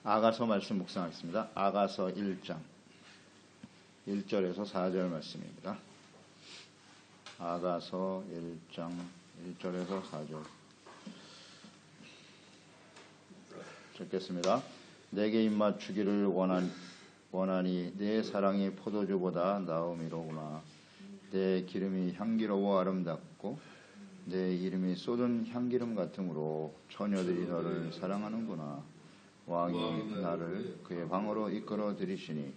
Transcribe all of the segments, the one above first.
아가서 말씀 묵상하겠습니다. 아가서 1장 1절에서 4절 말씀입니다. 아가서 1장 1절에서 4절 읽겠습니다. 내게 입맞추기를 원하니 내 사랑이 포도주보다 나음이로구나. 내 기름이 향기로워 아름답고 내 이름이 쏟은 향기름 같으므로 처녀들이 너를 사랑하는구나. 왕이 나를 그의 방으로 이끌어 들이시니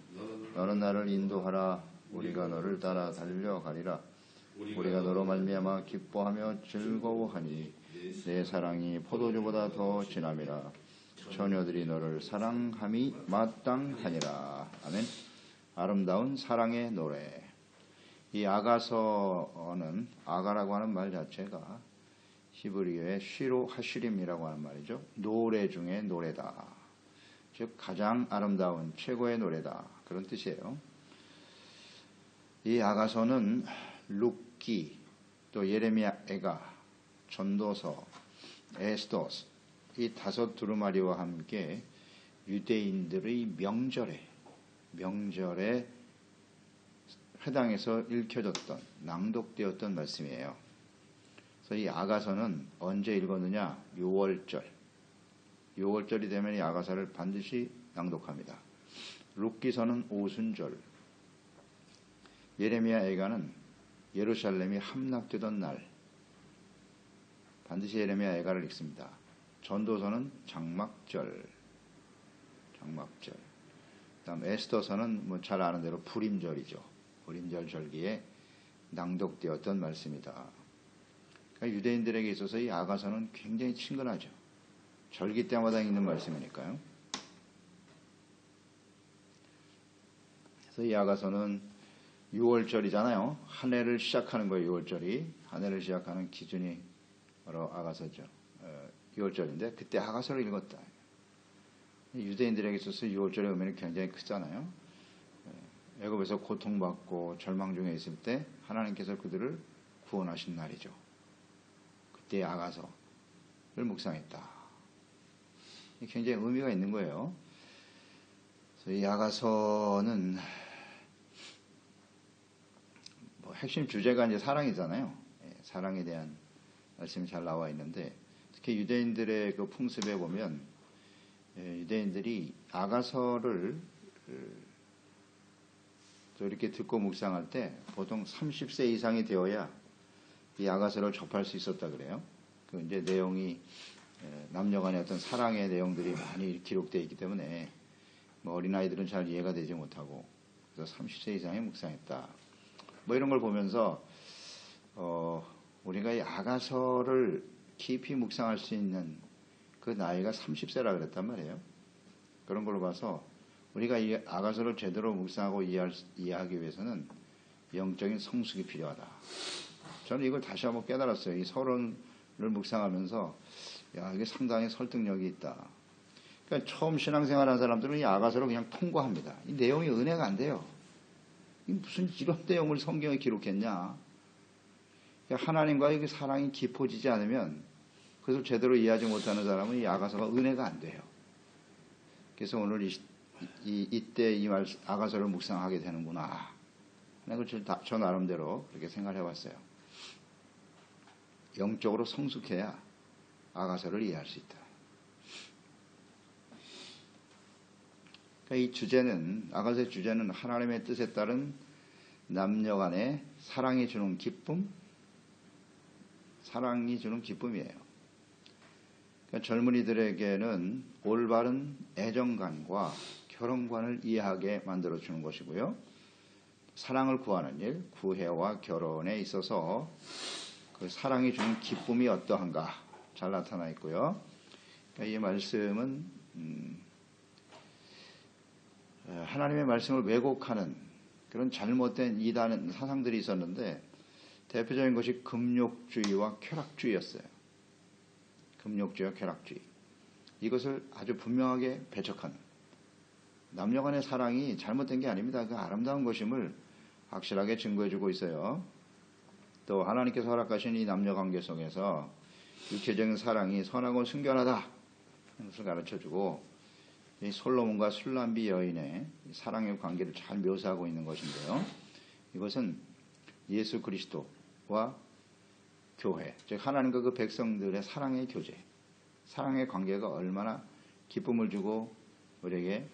너는 나를 인도하라. 우리가 너를 따라 달려가리라. 우리가 너로 말미암아 기뻐하며 즐거워하니 내 사랑이 포도주보다 더 진함이라. 처녀들이 너를 사랑함이 마땅하니라. 아멘. 아름다운 사랑의 노래. 이 아가서는 아가라고 하는 말 자체가 히브리어의 시로 하시림이라고 하는 말이죠. 노래 중에 노래다. 즉 가장 아름다운 최고의 노래다. 그런 뜻이에요. 이 아가서는 룻기, 또 예레미야, 에가, 전도서, 에스더스 이 다섯 두루마리와 함께 유대인들의 명절에 회당에서 읽혀졌던, 낭독되었던 말씀이에요. 그래서 이 아가서는 언제 읽었느냐? 6월절이 되면 이 아가서를 반드시 낭독합니다. 룻기서는 오순절, 예레미야, 에가는 예루살렘이 함락되던 날 반드시 예레미야, 에가를 읽습니다. 전도서는 장막절. 그다음 에스더서는 잘 아는 대로 불임절이죠. 불임절 절기에 낭독되었던 말씀이다. 그러니까 유대인들에게 있어서 이 아가서는 굉장히 친근하죠. 절기 때마다 읽는 말씀이니까요. 그래서 이 아가서는 6월절이잖아요. 한 해를 시작하는 거예요. 6월절이. 한 해를 시작하는 기준이 바로 아가서죠. 6월절인데 그때 아가서를 읽었다. 유대인들에게 있어서 6월절의 의미는 굉장히 크잖아요. 애굽에서 고통받고 절망 중에 있을 때 하나님께서 그들을 구원하신 날이죠. 그때 아가서를 묵상했다. 굉장히 의미가 있는 거예요. 그래서 이 아가서는 핵심 주제가 이제 사랑이잖아요. 사랑에 대한 말씀이 잘 나와 있는데 특히 유대인들의 그 풍습에 보면 유대인들이 아가서를 또 이렇게 듣고 묵상할 때 보통 30세 이상이 되어야 이 아가서를 접할 수 있었다 그래요. 그 이제 내용이 남녀간의 어떤 사랑의 내용들이 많이 기록되어 있기 때문에 어린아이들은 잘 이해가 되지 못하고 그래서 30세 이상이 묵상했다. 이런 걸 보면서 우리가 이 아가서를 깊이 묵상할 수 있는 그 나이가 30세라 그랬단 말이에요. 그런 걸로 봐서 우리가 이 아가서를 제대로 묵상하고 이해하기 위해서는 영적인 성숙이 필요하다. 저는 이걸 다시 한번 깨달았어요. 이 서론을 묵상하면서 이게 상당히 설득력이 있다. 그러니까 처음 신앙생활하는 사람들은 이 아가서를 그냥 통과합니다. 이 내용이 은혜가 안 돼요. 무슨 이런 내용을 성경에 기록했냐. 하나님과의 그 사랑이 깊어지지 않으면 그것을 제대로 이해하지 못하는 사람은 이 아가서가 은혜가 안 돼요. 그래서 오늘 이때 이 아가서를 묵상하게 되는구나. 저 나름대로 그렇게 생각을 해봤어요. 영적으로 성숙해야 아가서를 이해할 수 있다. 이 주제는, 아가서의 주제는 하나님의 뜻에 따른 남녀간의 사랑이 주는 기쁨이에요. 그러니까 젊은이들에게는 올바른 애정관과 결혼관을 이해하게 만들어주는 것이고요. 사랑을 구하는 일, 구애와 결혼에 있어서 그 사랑이 주는 기쁨이 어떠한가 잘 나타나 있고요. 그러니까 이 말씀은 하나님의 말씀을 왜곡하는 그런 잘못된 이단 사상들이 있었는데 대표적인 것이 금욕주의와 쾌락주의였어요. 금욕주의와 쾌락주의. 이것을 아주 분명하게 배척하는 남녀간의 사랑이 잘못된 게 아닙니다. 그 아름다운 것임을 확실하게 증거해주고 있어요. 또 하나님께서 허락하신 이 남녀관계 속에서 육체적인 사랑이 선하고 순결하다. 것을 가르쳐주고 이 솔로몬과 술람비 여인의 사랑의 관계를 잘 묘사하고 있는 것인데요. 이것은 예수 그리스도와 교회, 즉 하나님과 그 백성들의 사랑의 교제, 사랑의 관계가 얼마나 기쁨을 주고 우리에게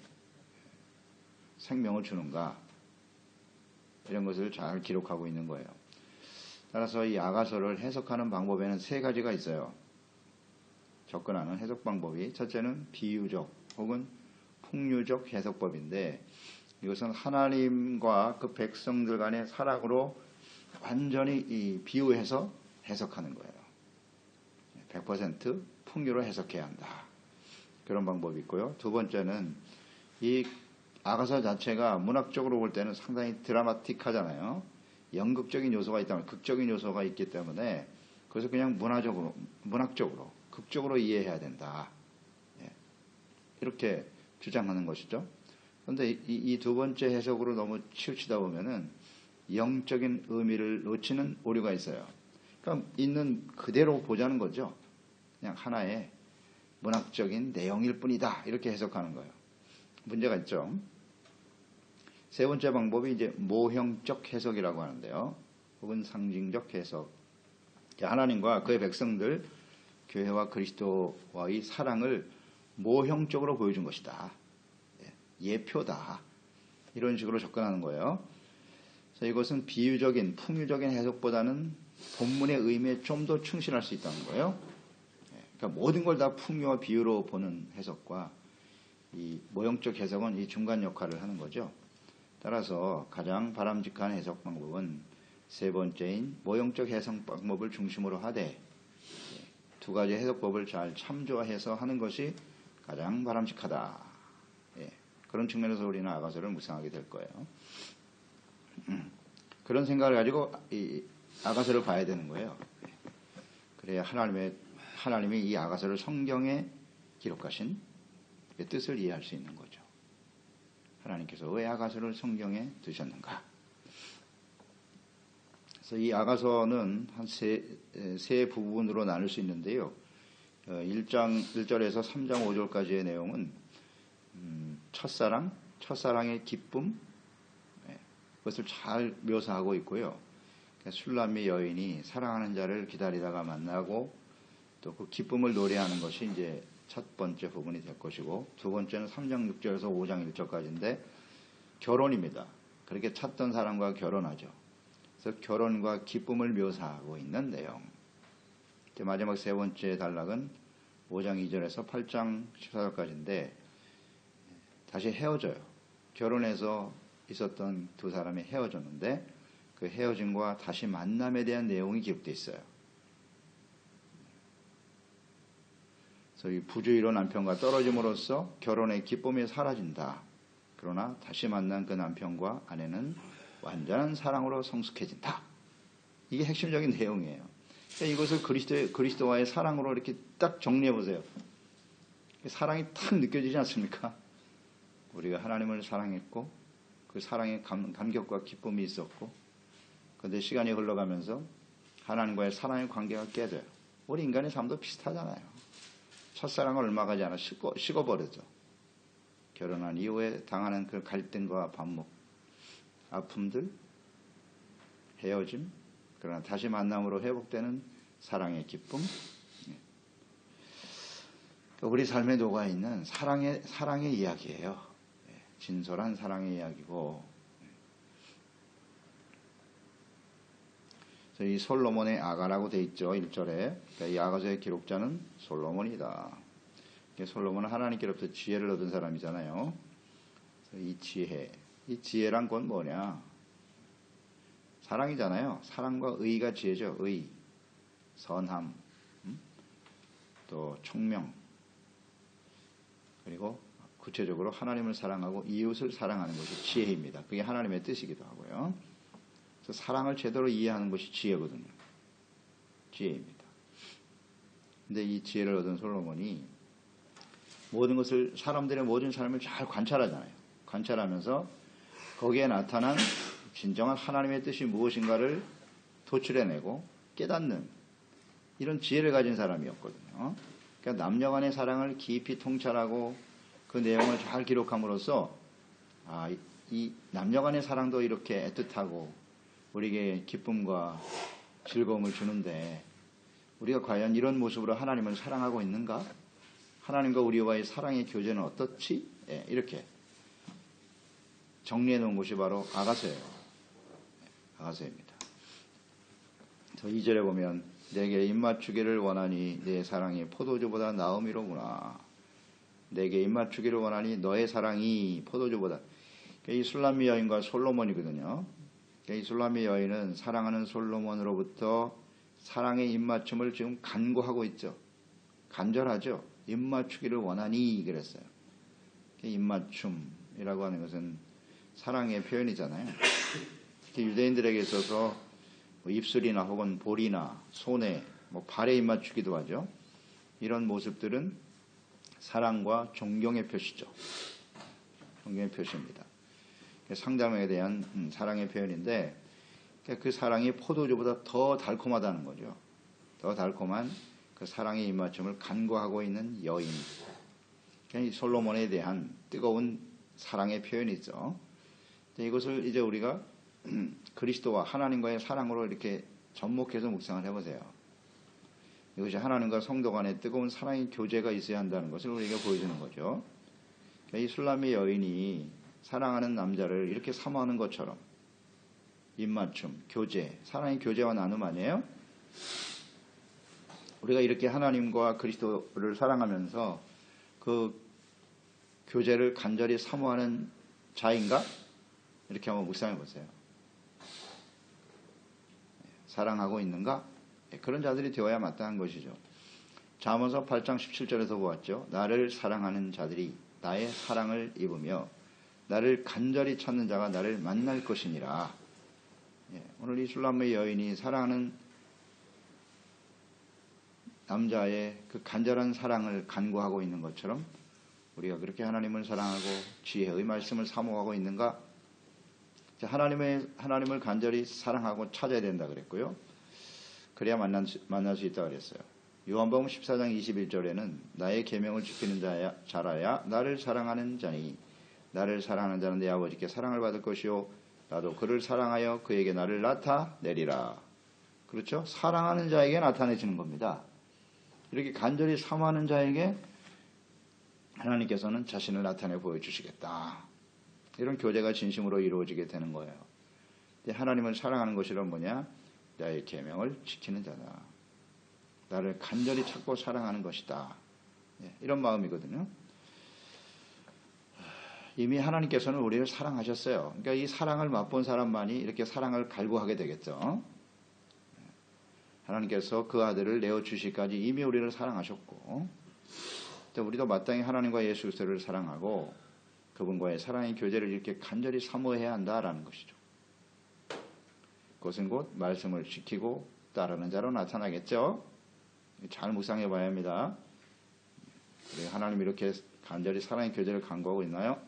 생명을 주는가, 이런 것을 잘 기록하고 있는 거예요. 따라서 이 아가서를 해석하는 방법에는 세 가지가 있어요. 접근하는 해석 방법이, 첫째는 비유적 혹은 풍류적 해석법인데, 이것은 하나님과 그 백성들 간의 사랑으로 완전히 이 비유해서 해석하는 거예요. 100% 풍류로 해석해야 한다, 그런 방법이 있고요. 두 번째는 이 아가서 자체가 문학적으로 볼 때는 상당히 드라마틱하잖아요. 연극적인 요소가 있다면, 극적인 요소가 있기 때문에 그래서 그냥 문학적으로, 극적으로 이해해야 된다, 이렇게 주장하는 것이죠. 그런데 이 두 번째 해석으로 너무 치우치다 보면은 영적인 의미를 놓치는 오류가 있어요. 그러니까 있는 그대로 보자는 거죠. 그냥 하나의 문학적인 내용일 뿐이다, 이렇게 해석하는 거예요. 문제가 있죠. 세 번째 방법이 이제 모형적 해석이라고 하는데요. 혹은 상징적 해석. 하나님과 그의 백성들, 교회와 그리스도와의 사랑을 모형적으로 보여준 것이다, 예표다, 이런 식으로 접근하는 거예요. 그래서 이것은 비유적인, 풍유적인 해석보다는 본문의 의미에 좀 더 충실할 수 있다는 거예요. 그러니까 모든 걸 다 풍유와 비유로 보는 해석과 이 모형적 해석은 이 중간 역할을 하는 거죠. 따라서 가장 바람직한 해석 방법은 세 번째인 모형적 해석 방법을 중심으로 하되, 두 가지 해석법을 잘 참조해서 하는 것이 가장 바람직하다. 그런 측면에서 우리는 아가서를 묵상하게 될 거예요. 그런 생각을 가지고 이 아가서를 봐야 되는 거예요. 그래야 하나님이 이 아가서를 성경에 기록하신 그 뜻을 이해할 수 있는 거죠. 하나님께서 왜 아가서를 성경에 두셨는가? 그래서 이 아가서는 한 세 부분으로 나눌 수 있는데요. 1절에서 3장 5절까지의 내용은 첫사랑의 기쁨, 그것을 잘 묘사하고 있고요. 술람미 여인이 사랑하는 자를 기다리다가 만나고 또 그 기쁨을 노래하는 것이 이제 첫 번째 부분이 될 것이고, 두 번째는 3장 6절에서 5장 1절까지인데 결혼입니다. 그렇게 찾던 사람과 결혼하죠. 그래서 결혼과 기쁨을 묘사하고 있는 내용. 마지막 세 번째 단락은 5장 2절에서 8장 14절까지인데 다시 헤어져요. 결혼해서 있었던 두 사람이 헤어졌는데 그 헤어짐과 다시 만남에 대한 내용이 기록되어 있어요. 그래서 이 부주의로 남편과 떨어짐으로써 결혼의 기쁨이 사라진다. 그러나 다시 만난 그 남편과 아내는 완전한 사랑으로 성숙해진다. 이게 핵심적인 내용이에요. 그러니까 이것을 그리스도와의 사랑으로 이렇게 딱 정리해 보세요. 사랑이 탁 느껴지지 않습니까? 우리가 하나님을 사랑했고 그 사랑에 감격과 기쁨이 있었고, 그런데 시간이 흘러가면서 하나님과의 사랑의 관계가 깨져요. 우리 인간의 삶도 비슷하잖아요. 첫사랑을 얼마 가지 않아 식어버리죠. 결혼한 이후에 당하는 그 갈등과 반목, 아픔들, 헤어짐, 그러나 다시 만남으로 회복되는 사랑의 기쁨, 우리 삶에 녹아있는 사랑의 이야기예요. 진솔한 사랑의 이야기고, 이 솔로몬의 아가라고 돼 있죠. 1절에. 이 아가서의 기록자는 솔로몬이다. 솔로몬은 하나님께로부터 지혜를 얻은 사람이잖아요. 이 지혜란 건 뭐냐? 사랑이잖아요. 사랑과 의가 지혜죠. 의, 선함, 또 총명, 그리고 구체적으로 하나님을 사랑하고 이웃을 사랑하는 것이 지혜입니다. 그게 하나님의 뜻이기도 하고요. 그래서 사랑을 제대로 이해하는 것이 지혜거든요. 지혜입니다. 근데 이 지혜를 얻은 솔로몬이 모든 것을, 사람들의 모든 삶을 잘 관찰하잖아요. 관찰하면서 거기에 나타난 진정한 하나님의 뜻이 무엇인가를 도출해내고 깨닫는 이런 지혜를 가진 사람이었거든요. 그러니까 남녀 간의 사랑을 깊이 통찰하고 그 그 내용을 잘 기록함으로써 이 남녀간의 사랑도 이렇게 애틋하고 우리에게 기쁨과 즐거움을 주는데 우리가 과연 이런 모습으로 하나님을 사랑하고 있는가? 하나님과 우리와의 사랑의 교제는 어떻지? 이렇게 정리해 놓은 것이 바로 아가서예요. 아가서입니다. 2절에 보면 내게 입맞추기를 원하니 내 사랑이 포도주보다 나음이로구나. 내게 입맞추기를 원하니 너의 사랑이 포도주보다. 이 술람미 여인과 솔로몬이거든요. 이 술람미 여인은 사랑하는 솔로몬으로부터 사랑의 입맞춤을 지금 간구하고 있죠. 간절하죠. 입맞추기를 원하니 그랬어요. 입맞춤이라고 하는 것은 사랑의 표현이잖아요. 유대인들에게 있어서 입술이나 혹은 볼이나 손에 발에 입맞추기도 하죠. 이런 모습들은 사랑과 존경의 표시죠. 존경의 표시입니다. 상대방에 대한 사랑의 표현인데 그 사랑이 포도주보다 더 달콤하다는 거죠. 더 달콤한 그 사랑의 입맞춤을 간구하고 있는 여인. 이 솔로몬에 대한 뜨거운 사랑의 표현이죠. 이것을 이제 우리가 그리스도와 하나님과의 사랑으로 이렇게 접목해서 묵상을 해보세요. 이것이 하나님과 성도 간의 뜨거운 사랑의 교제가 있어야 한다는 것을 우리에게 보여주는 거죠. 이 술람미 여인이 사랑하는 남자를 이렇게 사모하는 것처럼 입맞춤, 교제, 사랑의 교제와 나눔 아니에요? 우리가 이렇게 하나님과 그리스도를 사랑하면서 그 교제를 간절히 사모하는 자인가? 이렇게 한번 묵상해 보세요. 사랑하고 있는가? 그런 자들이 되어야 마땅한 것이죠. 잠언서 8장 17절에서 보았죠. 나를 사랑하는 자들이 나의 사랑을 입으며 나를 간절히 찾는 자가 나를 만날 것이니라. 오늘 이 술람미 여인이 사랑하는 남자의 그 간절한 사랑을 간구하고 있는 것처럼 우리가 그렇게 하나님을 사랑하고 지혜의 말씀을 사모하고 있는가? 하나님을 간절히 사랑하고 찾아야 된다 그랬고요. 그래야 만날 수 있다 그랬어요. 요한복음 14장 21절에는 나의 계명을 지키는 자라야 나를 사랑하는 자니 나를 사랑하는 자는 내 아버지께 사랑을 받을 것이요 나도 그를 사랑하여 그에게 나를 나타내리라. 그렇죠? 사랑하는 자에게 나타내시는 겁니다. 이렇게 간절히 사모하는 자에게 하나님께서는 자신을 나타내 보여주시겠다. 이런 교제가 진심으로 이루어지게 되는 거예요. 하나님을 사랑하는 것이란 뭐냐? 나의 계명을 지키는 자다. 나를 간절히 찾고 사랑하는 것이다. 이런 마음이거든요. 이미 하나님께서는 우리를 사랑하셨어요. 그러니까 이 사랑을 맛본 사람만이 이렇게 사랑을 갈구하게 되겠죠. 하나님께서 그 아들을 내어주시기까지 이미 우리를 사랑하셨고 우리도 마땅히 하나님과 예수 그리스도를 사랑하고 그분과의 사랑의 교제를 이렇게 간절히 사모해야 한다라는 것이죠. 그것은 곧 말씀을 지키고 따르는 자로 나타나겠죠. 잘 묵상해 봐야 합니다. 하나님 이렇게 간절히 사랑의 교제를 간구하고 있나요?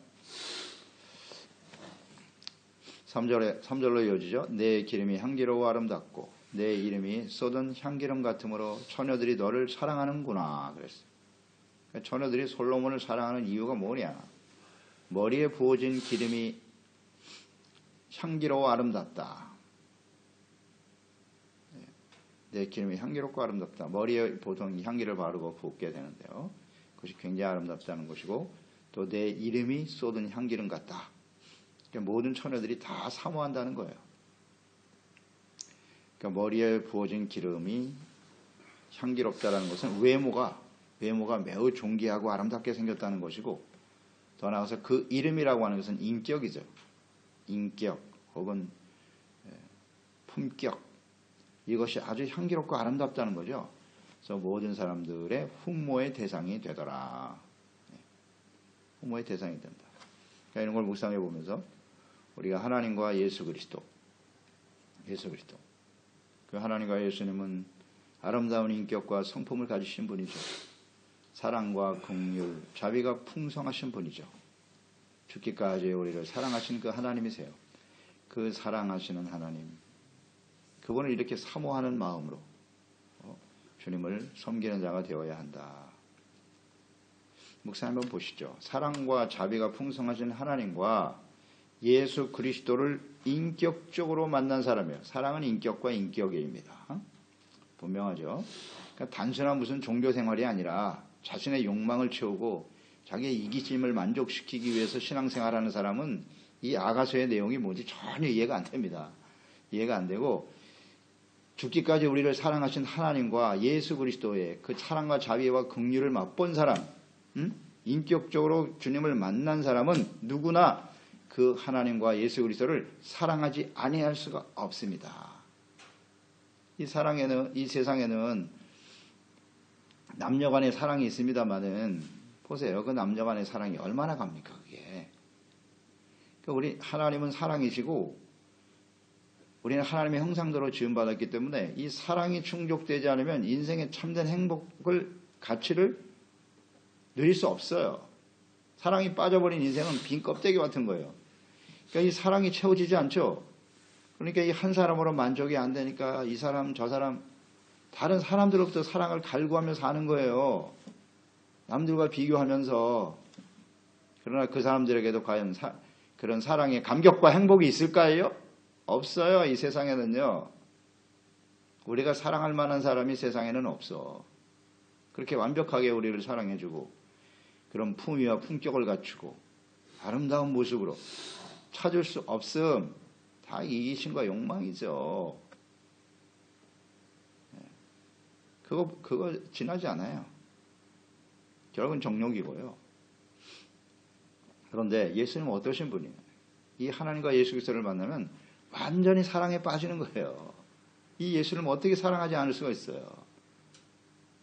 3절로 이어지죠. 내 기름이 향기로워 아름답고 내 이름이 쏟은 향기름 같으므로 처녀들이 너를 사랑하는구나 그랬어요. 그러니까 처녀들이 솔로몬을 사랑하는 이유가 뭐냐? 머리에 부어진 기름이 향기로워 아름답다. 내 기름이 향기롭고 아름답다. 머리에 보통 향기를 바르고 붓게 되는데요. 그것이 굉장히 아름답다는 것이고 또 내 이름이 쏟은 향기름 같다. 그러니까 모든 처녀들이 다 사모한다는 거예요. 그러니까 머리에 부어진 기름이 향기롭다는 것은 외모가 매우 존귀하고 아름답게 생겼다는 것이고 더 나아가서 그 이름이라고 하는 것은 인격이죠. 인격 혹은 품격 이것이 아주 향기롭고 아름답다는 거죠. 그래서 모든 사람들의 흠모의 대상이 되더라. 흠모의 대상이 된다. 그러니까 이런 걸 묵상해 보면서 우리가 하나님과 예수 그리스도 그 하나님과 예수님은 아름다운 인격과 성품을 가지신 분이죠. 사랑과 긍휼, 자비가 풍성하신 분이죠. 죽기까지 우리를 사랑하신 그 하나님이세요. 그 사랑하시는 하나님, 그분을 이렇게 사모하는 마음으로 주님을 섬기는 자가 되어야 한다. 목사님 한번 보시죠. 사랑과 자비가 풍성하신 하나님과 예수 그리스도를 인격적으로 만난 사람이에요. 사랑은 인격과 인격입니다. 분명하죠. 그러니까 단순한 무슨 종교 생활이 아니라 자신의 욕망을 채우고 자기의 이기심을 만족시키기 위해서 신앙생활하는 사람은 이 아가서의 내용이 뭔지 전혀 이해가 안 됩니다. 이해가 안 되고 죽기까지 우리를 사랑하신 하나님과 예수 그리스도의 그 사랑과 자비와 긍휼을 맛본 사람, 인격적으로 주님을 만난 사람은 누구나 그 하나님과 예수 그리스도를 사랑하지 아니할 수가 없습니다. 이 세상에는 남녀간의 사랑이 있습니다만은 보세요. 그 남녀간의 사랑이 얼마나 갑니까, 그게. 그러니까 우리 하나님은 사랑이시고 우리는 하나님의 형상대로 지음받았기 때문에 이 사랑이 충족되지 않으면 인생의 참된 행복을, 가치를 누릴 수 없어요. 사랑이 빠져버린 인생은 빈 껍데기 같은 거예요. 그러니까 이 사랑이 채워지지 않죠. 그러니까 이 한 사람으로 만족이 안 되니까 이 사람 저 사람 다른 사람들로부터 사랑을 갈구하며 사는 거예요. 남들과 비교하면서. 그러나 그 사람들에게도 과연 그런 사랑의 감격과 행복이 있을까요? 없어요. 이 세상에는요. 우리가 사랑할 만한 사람이 세상에는 없어. 그렇게 완벽하게 우리를 사랑해주고 그런 품위와 품격을 갖추고 아름다운 모습으로 찾을 수 없음. 다 이기심과 욕망이죠. 그거 지나지 않아요. 결국은 정욕이고요. 그런데 예수님은 어떠신 분이에요? 이 하나님과 예수 그리스도를 만나면 완전히 사랑에 빠지는 거예요. 이 예수님을 어떻게 사랑하지 않을 수가 있어요?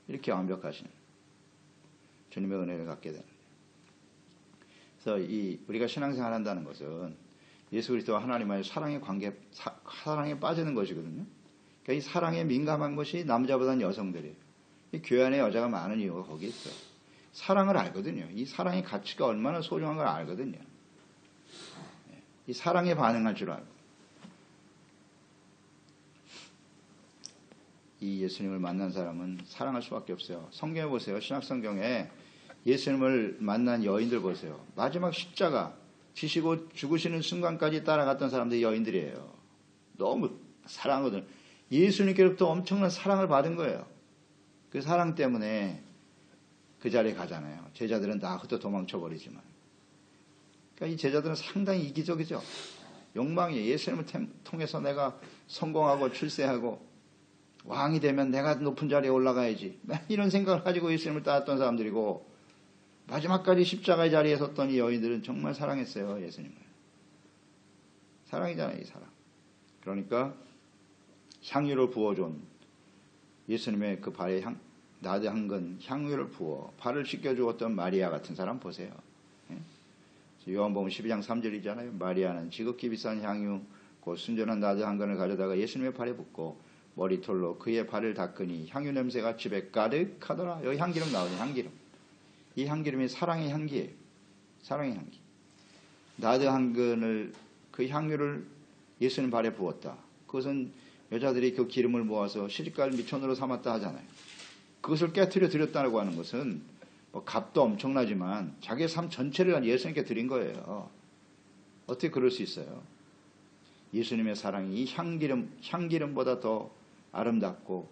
이렇게 완벽하신 주님의 은혜를 갖게 되는. 그래서 우리가 신앙생활 한다는 것은 예수 그리스도와 하나님과의 사랑의 관계, 사랑에 빠지는 것이거든요. 그러니까 이 사랑에 민감한 것이 남자보다는 여성들이에요. 이 교회 안에 여자가 많은 이유가 거기에 있어요. 사랑을 알거든요. 이 사랑의 가치가 얼마나 소중한 걸 알거든요. 이 사랑에 반응할 줄 알고. 이 예수님을 만난 사람은 사랑할 수밖에 없어요. 성경에 보세요. 신약성경에 예수님을 만난 여인들 보세요. 마지막 십자가 지시고 죽으시는 순간까지 따라갔던 사람들이 여인들이에요. 너무 사랑하거든요. 예수님께로부터 엄청난 사랑을 받은 거예요. 그 사랑 때문에 그 자리에 가잖아요. 제자들은 다 흩어 도망쳐버리지만. 그러니까 이 제자들은 상당히 이기적이죠. 욕망이 예수님을 통해서 내가 성공하고 출세하고 왕이 되면 내가 높은 자리에 올라가야지. 이런 생각을 가지고 예수님을 따랐던 사람들이고 마지막까지 십자가의 자리에 섰던 이 여인들은 정말 사랑했어요. 예수님을. 사랑이잖아요. 이 사랑. 그러니까 향유를 부어준 예수님의 그 발에 나드 한 건 향유를 부어 발을 씻겨주었던 마리아 같은 사람 보세요. 요한복음 12장 3절이잖아요. 마리아는 지극히 비싼 향유 곧 순전한 나드 한 건을 가져다가 예수님의 발에 붓고 머리털로 그의 발을 닦으니 향유 냄새가 집에 가득하더라. 여기 향기름 나오죠. 향기름. 이 향기름이 사랑의 향기예요. 사랑의 향기. 나드 한 건을 그 향유를 예수님 발에 부었다. 그것은 여자들이 그 기름을 모아서 시집갈 미천으로 삼았다 하잖아요. 그것을 깨트려 드렸다고 하는 것은 뭐 값도 엄청나지만 자기의 삶 전체를 예수님께 드린 거예요. 어떻게 그럴 수 있어요? 예수님의 사랑이 이 향기름보다 더 아름답고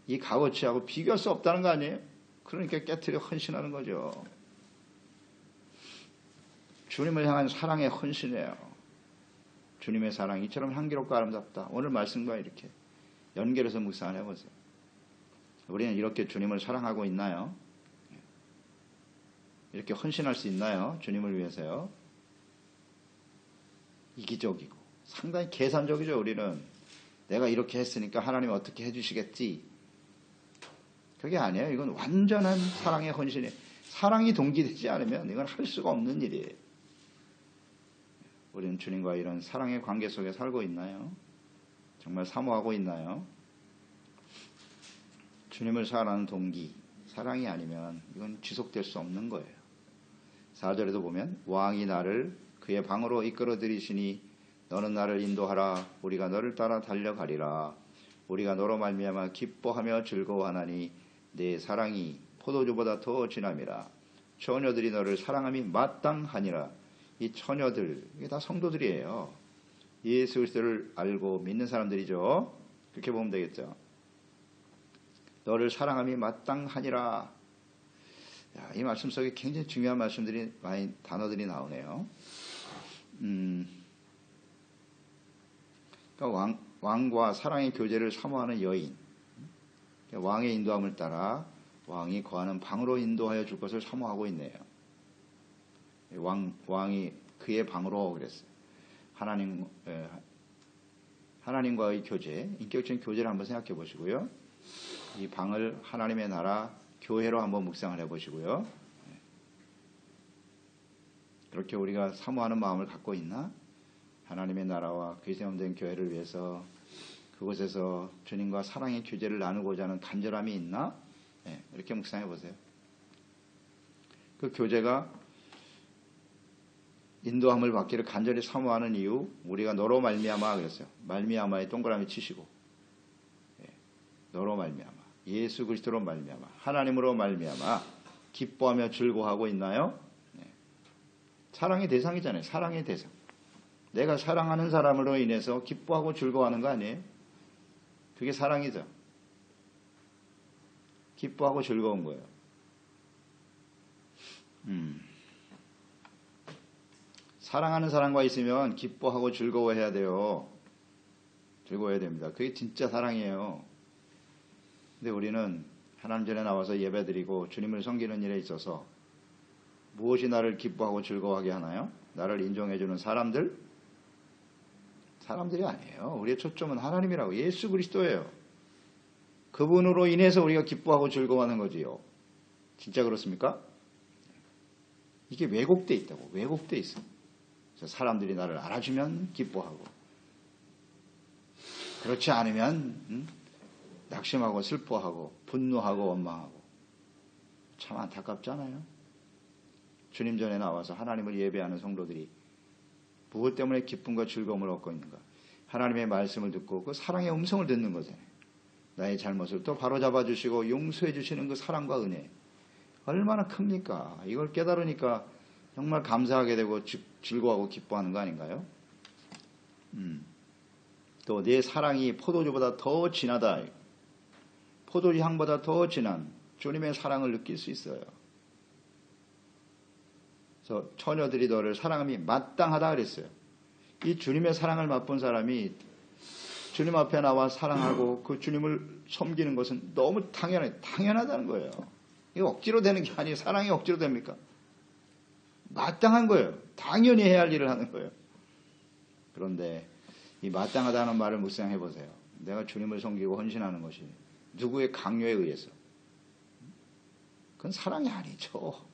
이 값어치하고 비교할 수 없다는 거 아니에요? 그러니까 깨트려 헌신하는 거죠. 주님을 향한 사랑에 헌신해요. 주님의 사랑이 이처럼 향기롭고 아름답다. 오늘 말씀과 이렇게 연결해서 묵상 해보세요. 우리는 이렇게 주님을 사랑하고 있나요? 이렇게 헌신할 수 있나요? 주님을 위해서요. 이기적이고 상당히 계산적이죠. 우리는 내가 이렇게 했으니까 하나님 어떻게 해주시겠지. 그게 아니에요. 이건 완전한 사랑의 헌신이에요. 사랑이 동기되지 않으면 이건 할 수가 없는 일이에요. 우리는 주님과 이런 사랑의 관계 속에 살고 있나요? 정말 사모하고 있나요? 주님을 사랑하는 동기, 사랑이 아니면 이건 지속될 수 없는 거예요. 4절에도 보면 왕이 나를 그의 방으로 이끌어 들이시니 너는 나를 인도하라. 우리가 너를 따라 달려가리라. 우리가 너로 말미암아 기뻐하며 즐거워하나니 내 사랑이 포도주보다 더 진함이라. 처녀들이 너를 사랑함이 마땅하니라. 이 처녀들, 이게 다 성도들이에요. 예수 그리스도를 알고 믿는 사람들이죠. 그렇게 보면 되겠죠. 너를 사랑함이 마땅하니라. 야, 이 말씀 속에 굉장히 중요한 말씀들이 많이 단어들이 나오네요. 그러니까 왕과 사랑의 교제를 사모하는 여인, 왕의 인도함을 따라 왕이 거하는 방으로 인도하여 줄 것을 사모하고 있네요. 왕이 그의 방으로 그랬어요. 하나님과의 교제, 인격적인 교제를 한번 생각해 보시고요. 이 방을 하나님의 나라 교회로 한번 묵상을 해 보시고요. 그렇게 우리가 사모하는 마음을 갖고 있나? 하나님의 나라와 그리스도의 몸된 교회를 위해서 그곳에서 주님과 사랑의 교제를 나누고자 하는 간절함이 있나? 네, 이렇게 묵상해 보세요. 그 교제가 인도함을 받기를 간절히 사모하는 이유, 우리가 너로 말미암아 그랬어요. 말미암아에 동그라미 치시고, 너로 말미암아, 예수 그리스도로 말미암아, 하나님으로 말미암아 기뻐하며 즐거워하고 있나요? 사랑의 대상이잖아요. 사랑의 대상. 내가 사랑하는 사람으로 인해서 기뻐하고 즐거워하는 거 아니에요? 그게 사랑이죠. 기뻐하고 즐거운 거예요. 사랑하는 사람과 있으면 기뻐하고 즐거워해야 돼요. 즐거워해야 됩니다. 그게 진짜 사랑이에요. 근데 우리는 하나님 전에 나와서 예배드리고 주님을 섬기는 일에 있어서 무엇이 나를 기뻐하고 즐거워하게 하나요? 나를 인정해주는 사람들이 아니에요. 우리의 초점은 하나님이라고, 예수 그리스도예요. 그분으로 인해서 우리가 기뻐하고 즐거워하는 거지요. 진짜 그렇습니까? 이게 왜곡돼 있다고. 왜곡돼 있어. 사람들이 나를 알아주면 기뻐하고, 그렇지 않으면 낙심하고 슬퍼하고 분노하고 원망하고. 참 안타깝잖아요. 주님 전에 나와서 하나님을 예배하는 성도들이 무엇 때문에 기쁨과 즐거움을 얻고 있는가? 하나님의 말씀을 듣고 그 사랑의 음성을 듣는 거잖아요. 나의 잘못을 또 바로잡아 주시고 용서해 주시는 그 사랑과 은혜, 얼마나 큽니까? 이걸 깨달으니까 정말 감사하게 되고 즐거워하고 기뻐하는 거 아닌가요? 또 내 사랑이 포도주보다 더 진하다. 포도주 향보다 더 진한 주님의 사랑을 느낄 수 있어요. 그래서 처녀들이 너를 사랑함이 마땅하다 그랬어요. 이 주님의 사랑을 맛본 사람이 주님 앞에 나와 사랑하고 그 주님을 섬기는 것은 너무 당연하다는 거예요. 이거 억지로 되는 게 아니에요. 사랑이 억지로 됩니까? 마땅한 거예요. 당연히 해야 할 일을 하는 거예요. 그런데 이 마땅하다는 말을 묵상해 보세요. 내가 주님을 섬기고 헌신하는 것이 누구의 강요에 의해서, 그건 사랑이 아니죠.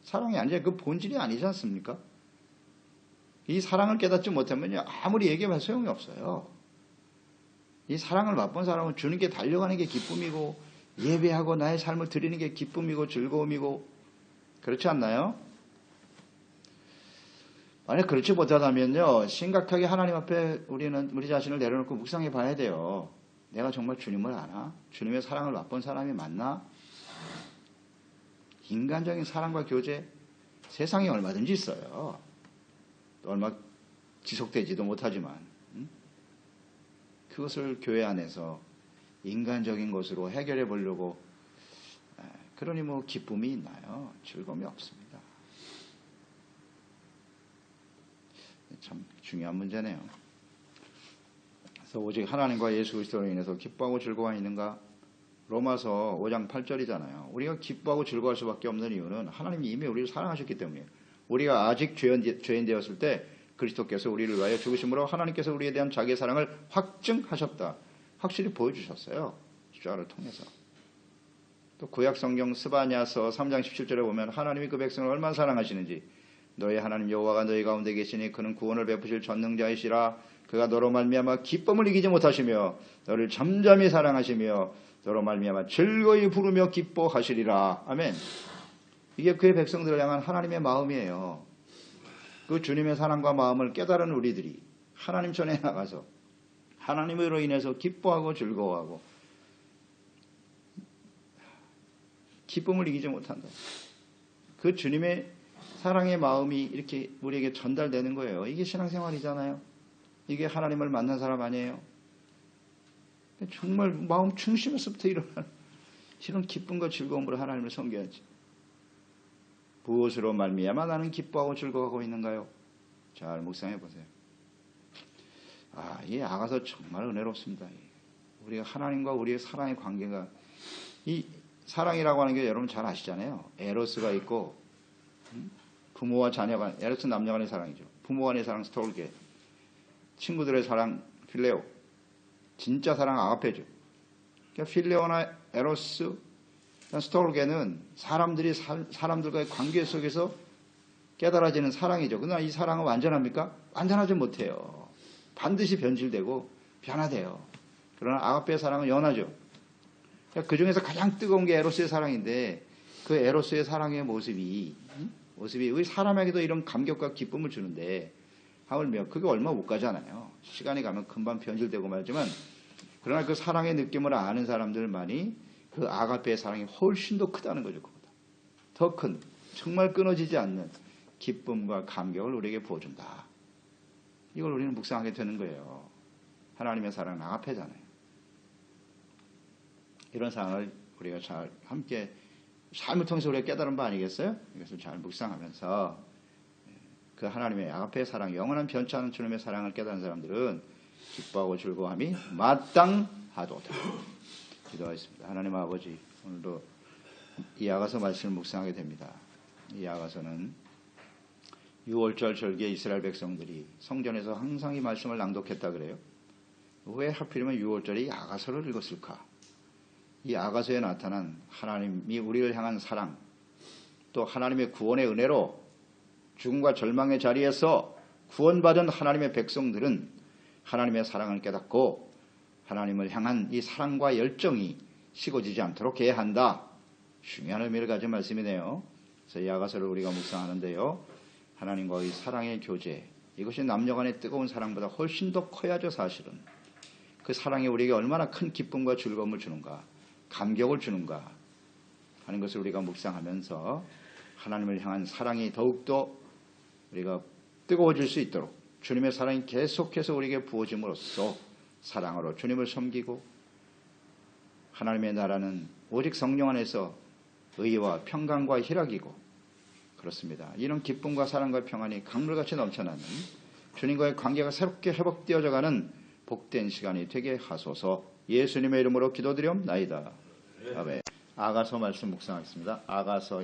사랑이 아니죠. 그 본질이 아니지 않습니까? 이 사랑을 깨닫지 못하면요, 아무리 얘기해봐도 소용이 없어요. 이 사랑을 맛본 사람은 주님께 달려가는 게 기쁨이고, 예배하고 나의 삶을 드리는 게 기쁨이고 즐거움이고, 그렇지 않나요? 만약 그렇지 못하다면요, 심각하게 하나님 앞에 우리 자신을 내려놓고 묵상해 봐야 돼요. 내가 정말 주님을 아나? 주님의 사랑을 맛본 사람이 맞나? 인간적인 사랑과 교제, 세상에 얼마든지 있어요. 또 얼마 지속되지도 못하지만, 그것을 교회 안에서 인간적인 것으로 해결해 보려고, 그러니 뭐 기쁨이 있나요? 즐거움이 없습니다. 참 중요한 문제네요. 그래서 오직 하나님과 예수 그리스도로 인해서 기뻐하고 즐거워 있는가? 로마서 5장 8절이잖아요. 우리가 기뻐하고 즐거워할 수밖에 없는 이유는 하나님이 이미 우리를 사랑하셨기 때문이에요. 우리가 아직 죄인 되었을 때 그리스도께서 우리를 위하여 죽으심으로 하나님께서 우리에 대한 자기의 사랑을 확증하셨다. 확실히 보여주셨어요. 십자가를 통해서. 또 구약 성경 스바냐서 3장 17절에 보면 하나님이 그 백성을 얼마나 사랑하시는지, 너희 하나님 여호와가 너희 가운데 계시니 그는 구원을 베푸실 전능자이시라. 그가 너로 말미암아 기쁨을 이기지 못하시며 너를 잠잠히 사랑하시며 너로 말미암아 즐거이 부르며 기뻐하시리라. 아멘. 이게 그의 백성들을 향한 하나님의 마음이에요. 그 주님의 사랑과 마음을 깨달은 우리들이 하나님 전에 나가서 하나님으로 인해서 기뻐하고 즐거워하고 기쁨을 이기지 못한다. 그 주님의 사랑의 마음이 이렇게 우리에게 전달되는 거예요. 이게 신앙생활이잖아요. 이게 하나님을 만난 사람 아니에요. 정말 마음 중심에서부터 일어나는 이런 기쁨과 즐거움으로 하나님을 섬겨야지. 무엇으로 말미암아 나는 기뻐하고 즐거워하고 있는가요? 잘 묵상해 보세요. 이 아가서 정말 은혜롭습니다. 우리가 하나님과 우리의 사랑의 관계가, 이 사랑이라고 하는 게 여러분 잘 아시잖아요. 에로스가 있고, 부모와 자녀 간, 에로스 남녀 간의 사랑이죠. 부모 간의 사랑 스톨게, 친구들의 사랑 필레오, 진짜 사랑 아가페죠. 그러니까 필레오나 에로스, 스톨게는 사람들이 사람들과의 관계 속에서 깨달아지는 사랑이죠. 그러나 이 사랑은 완전합니까? 완전하지 못해요. 반드시 변질되고 변화돼요. 그러나 아가페의 사랑은 연하죠. 그 중에서 가장 뜨거운 게 에로스의 사랑인데, 그 에로스의 사랑의 모습이 우리 사람에게도 이런 감격과 기쁨을 주는데, 하물며 그게 얼마 못 가잖아요. 시간이 가면 금방 변질되고 말지만, 그러나 그 사랑의 느낌을 아는 사람들만이 그 아가페의 사랑이 훨씬 더 크다는 거죠. 그보다 더 큰, 정말 끊어지지 않는 기쁨과 감격을 우리에게 부어준다. 이걸 우리는 묵상하게 되는 거예요. 하나님의 사랑은 아가페잖아요. 이런 사랑을 우리가 잘 함께 삶을 통해서 우리가 깨달은 바 아니겠어요? 이것을 잘 묵상하면서 그 하나님의 아가페의 사랑, 영원한 변치 않은 주님의 사랑을 깨달은 사람들은 기뻐하고 즐거워함이 마땅하도다. 기도하겠습니다. 하나님 아버지, 오늘도 이 아가서 말씀을 묵상하게 됩니다. 이 아가서는 6월절 절기에 이스라엘 백성들이 성전에서 항상 이 말씀을 낭독했다 그래요. 왜 하필이면 6월절에 이 아가서를 읽었을까? 이 아가서에 나타난 하나님이 우리를 향한 사랑, 또 하나님의 구원의 은혜로 죽음과 절망의 자리에서 구원받은 하나님의 백성들은 하나님의 사랑을 깨닫고 하나님을 향한 이 사랑과 열정이 식어지지 않도록 해야 한다. 중요한 의미를 가진 말씀이네요. 그래서 이 아가서를 우리가 묵상하는데요. 하나님과의 사랑의 교제, 이것이 남녀간의 뜨거운 사랑보다 훨씬 더 커야죠. 사실은 그 사랑이 우리에게 얼마나 큰 기쁨과 즐거움을 주는가, 감격을 주는가 하는 것을 우리가 묵상하면서 하나님을 향한 사랑이 더욱더 우리가 뜨거워질 수 있도록 주님의 사랑이 계속해서 우리에게 부어짐으로써 사랑으로 주님을 섬기고, 하나님의 나라는 오직 성령 안에서 의와 평강과 희락이고, 그렇습니다. 이런 기쁨과 사랑과 평안이 강물같이 넘쳐나는 주님과의 관계가 새롭게 회복되어져가는 복된 시간이 되게 하소서. 예수님의 이름으로 기도드리옵나이다. 아멘. 아가서 말씀 묵상하겠습니다. 아가서